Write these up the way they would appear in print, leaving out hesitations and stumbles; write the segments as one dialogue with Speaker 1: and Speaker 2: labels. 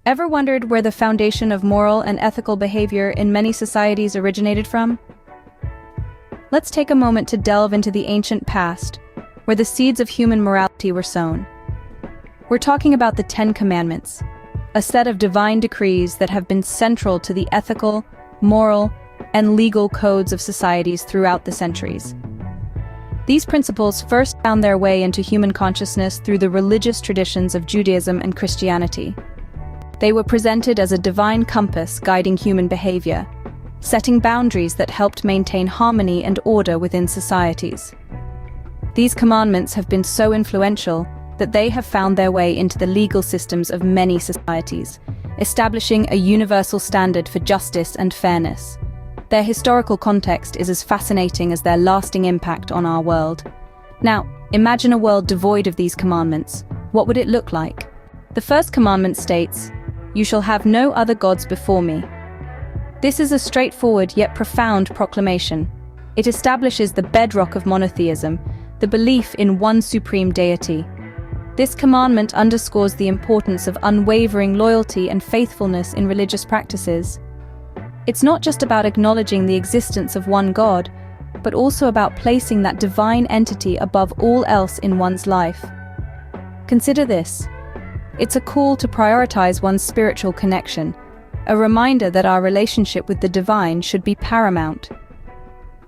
Speaker 1: Ever wondered where the foundation of moral and ethical behavior in many societies originated from? Let's take a moment to delve into the ancient past, where the seeds of human morality were sown. We're talking about the Ten Commandments, a set of divine decrees that have been central to the ethical, moral, and legal codes of societies throughout the centuries. These principles first found their way into human consciousness through the religious traditions of Judaism and Christianity. They were presented as a divine compass guiding human behavior, setting boundaries that helped maintain harmony and order within societies. These commandments have been so influential that they have found their way into the legal systems of many societies, establishing a universal standard for justice and fairness. Their historical context is as fascinating as their lasting impact on our world. Now, imagine a world devoid of these commandments. What would it look like? The first commandment states, "You shall have no other gods before me." This is a straightforward yet profound proclamation. It establishes the bedrock of monotheism, the belief in one supreme deity. This commandment underscores the importance of unwavering loyalty and faithfulness in religious practices. It's not just about acknowledging the existence of one God, but also about placing that divine entity above all else in one's life. Consider this. It's a call to prioritize one's spiritual connection, a reminder that our relationship with the divine should be paramount.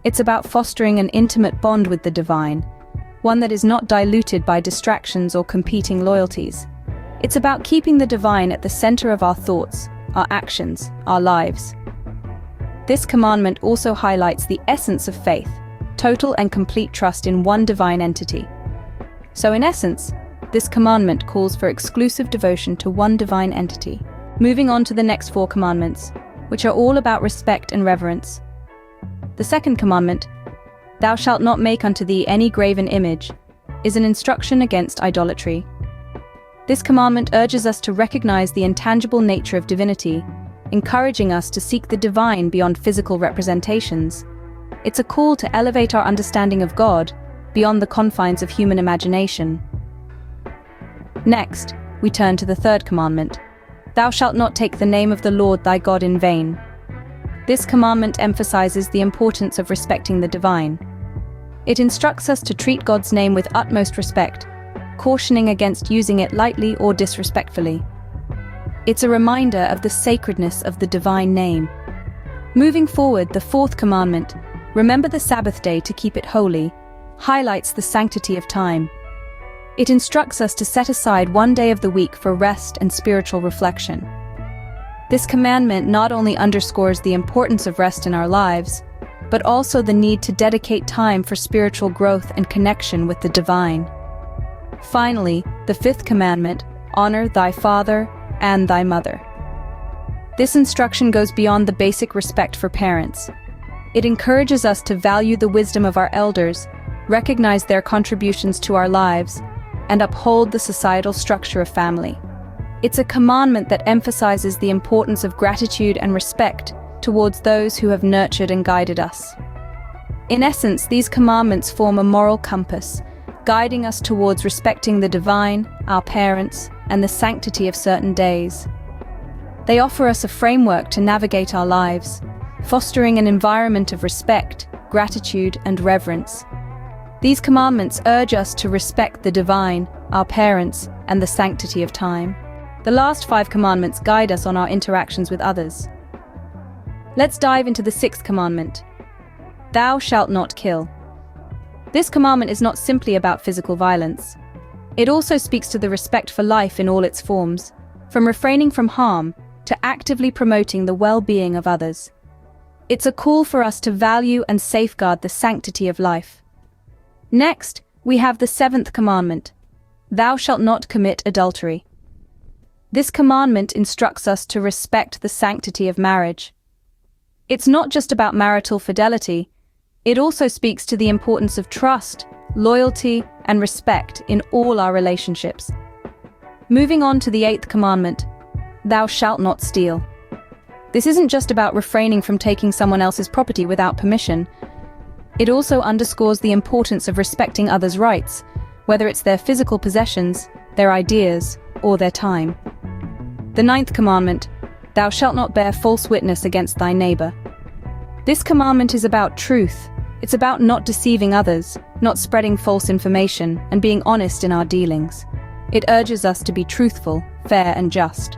Speaker 1: It's about fostering an intimate bond with the divine, one that is not diluted by distractions or competing loyalties. It's about keeping the divine at the center of our thoughts, our actions, our lives. This commandment also highlights the essence of faith, total and complete trust in one divine entity. So in essence, this commandment calls for exclusive devotion to one divine entity. Moving on to the next four commandments, which are all about respect and reverence. The second commandment, "Thou shalt not make unto thee any graven image," is an instruction against idolatry. This commandment urges us to recognize the intangible nature of divinity, encouraging us to seek the divine beyond physical representations. It's a call to elevate our understanding of God beyond the confines of human imagination. Next, we turn to the third commandment, "Thou shalt not take the name of the Lord thy God in vain." This commandment emphasizes the importance of respecting the divine. It instructs us to treat God's name with utmost respect, cautioning against using it lightly or disrespectfully. It's a reminder of the sacredness of the divine name. Moving forward, the fourth commandment, "Remember the Sabbath day to keep it holy," highlights the sanctity of time. It instructs us to set aside one day of the week for rest and spiritual reflection. This commandment not only underscores the importance of rest in our lives, but also the need to dedicate time for spiritual growth and connection with the divine. Finally, the fifth commandment, "Honor thy father and thy mother." This instruction goes beyond the basic respect for parents. It encourages us to value the wisdom of our elders, recognize their contributions to our lives, and uphold the societal structure of family. It's a commandment that emphasizes the importance of gratitude and respect towards those who have nurtured and guided us. In essence, these commandments form a moral compass, guiding us towards respecting the divine, our parents, and the sanctity of certain days. They offer us a framework to navigate our lives, fostering an environment of respect, gratitude, and reverence. These commandments urge us to respect the divine, our parents, and the sanctity of time. The last 5 commandments guide us on our interactions with others. Let's dive into the 6th commandment. Thou shalt not kill. This commandment is not simply about physical violence. It also speaks to the respect for life in all its forms, from refraining from harm to actively promoting the well-being of others. It's a call for us to value and safeguard the sanctity of life. Next, we have the 7th commandment. Thou shalt not commit adultery. This commandment instructs us to respect the sanctity of marriage. It's not just about marital fidelity, it also speaks to the importance of trust, loyalty, and respect in all our relationships. Moving on to the 8th commandment, thou shalt not steal. This isn't just about refraining from taking someone else's property without permission. It also underscores the importance of respecting others' rights, whether it's their physical possessions, their ideas, or their time. The ninth commandment, thou shalt not bear false witness against thy neighbor. This commandment is about truth. It's about not deceiving others, not spreading false information, and being honest in our dealings. It urges us to be truthful, fair, and just.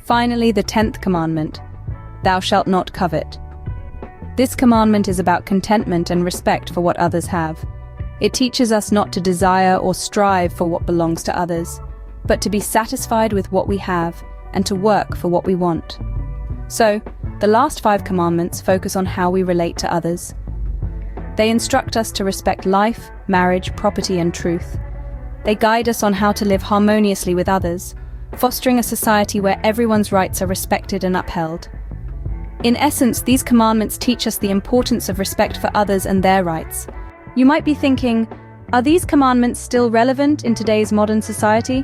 Speaker 1: Finally, the 10th commandment, thou shalt not covet. This commandment is about contentment and respect for what others have. It teaches us not to desire or strive for what belongs to others, but to be satisfied with what we have and to work for what we want. So, the last 5 commandments focus on how we relate to others. They instruct us to respect life, marriage, property, and truth. They guide us on how to live harmoniously with others, fostering a society where everyone's rights are respected and upheld. In essence, these commandments teach us the importance of respect for others and their rights. You might be thinking, are these commandments still relevant in today's modern society?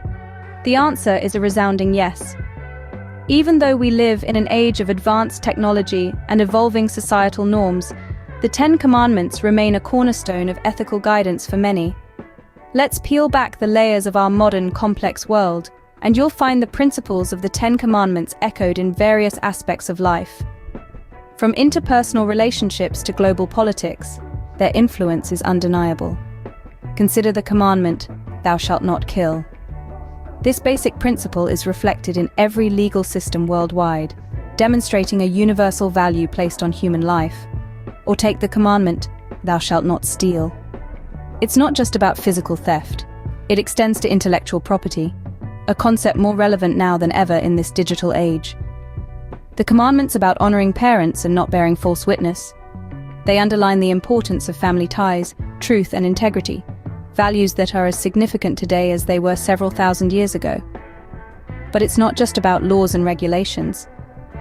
Speaker 1: The answer is a resounding yes. Even though we live in an age of advanced technology and evolving societal norms, the 10 Commandments remain a cornerstone of ethical guidance for many. Let's peel back the layers of our modern, complex world, and you'll find the principles of the 10 Commandments echoed in various aspects of life. From interpersonal relationships to global politics, their influence is undeniable. Consider the commandment, thou shalt not kill. This basic principle is reflected in every legal system worldwide, demonstrating a universal value placed on human life. Or take the commandment, thou shalt not steal. It's not just about physical theft. It extends to intellectual property, a concept more relevant now than ever in this digital age. The commandments about honoring parents and not bearing false witness. They underline the importance of family ties, truth, and integrity, values that are as significant today as they were several thousand years ago. But it's not just about laws and regulations.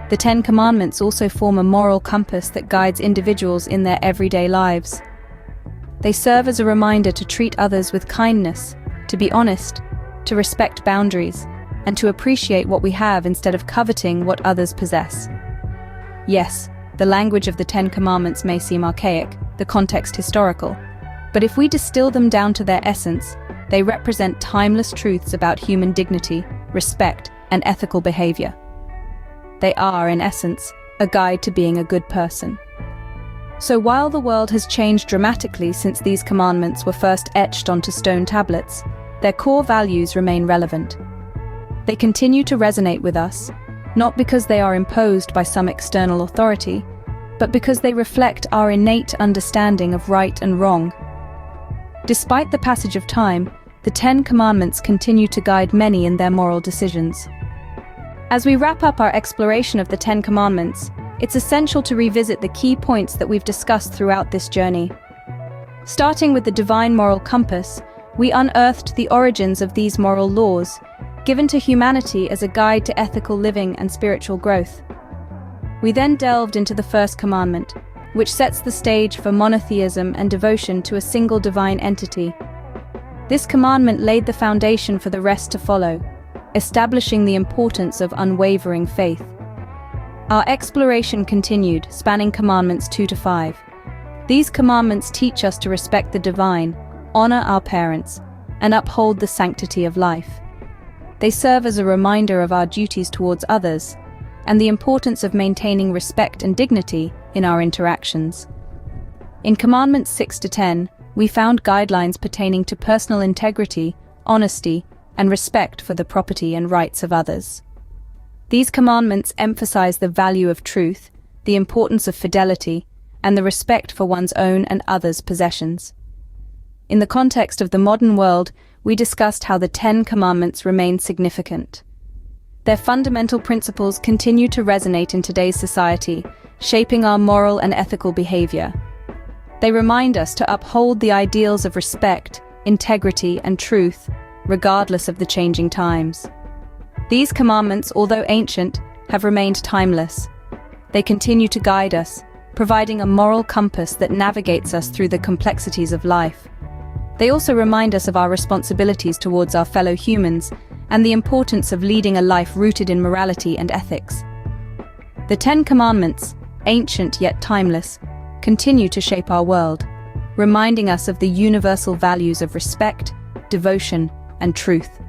Speaker 1: The 10 Commandments also form a moral compass that guides individuals in their everyday lives. They serve as a reminder to treat others with kindness, to be honest, to respect boundaries, and to appreciate what we have instead of coveting what others possess. Yes, the language of the 10 Commandments may seem archaic, the context historical, but if we distill them down to their essence, they represent timeless truths about human dignity, respect, and ethical behavior. They are, in essence, a guide to being a good person. So while the world has changed dramatically since these commandments were first etched onto stone tablets, their core values remain relevant. They continue to resonate with us, not because they are imposed by some external authority, but because they reflect our innate understanding of right and wrong. Despite the passage of time, the 10 Commandments continue to guide many in their moral decisions. As we wrap up our exploration of the 10 Commandments, it's essential to revisit the key points that we've discussed throughout this journey. Starting with the divine moral compass, we unearthed the origins of these moral laws, given to humanity as a guide to ethical living and spiritual growth. We then delved into the first commandment, which sets the stage for monotheism and devotion to a single divine entity. This commandment laid the foundation for the rest to follow, establishing the importance of unwavering faith. Our exploration continued, spanning commandments 2 to 5. These commandments teach us to respect the divine, honor our parents, and uphold the sanctity of life. They serve as a reminder of our duties towards others and the importance of maintaining respect and dignity in our interactions. In commandments 6 to 10, we found guidelines pertaining to personal integrity, honesty, and respect for the property and rights of others. These commandments emphasize the value of truth, the importance of fidelity, and the respect for one's own and others' possessions. In the context of the modern world, we discussed how the 10 Commandments remain significant. Their fundamental principles continue to resonate in today's society, shaping our moral and ethical behavior. They remind us to uphold the ideals of respect, integrity, and truth, regardless of the changing times. These commandments, although ancient, have remained timeless. They continue to guide us, providing a moral compass that navigates us through the complexities of life. They also remind us of our responsibilities towards our fellow humans and the importance of leading a life rooted in morality and ethics. The 10 Commandments, ancient yet timeless, continue to shape our world, reminding us of the universal values of respect, devotion, and truth.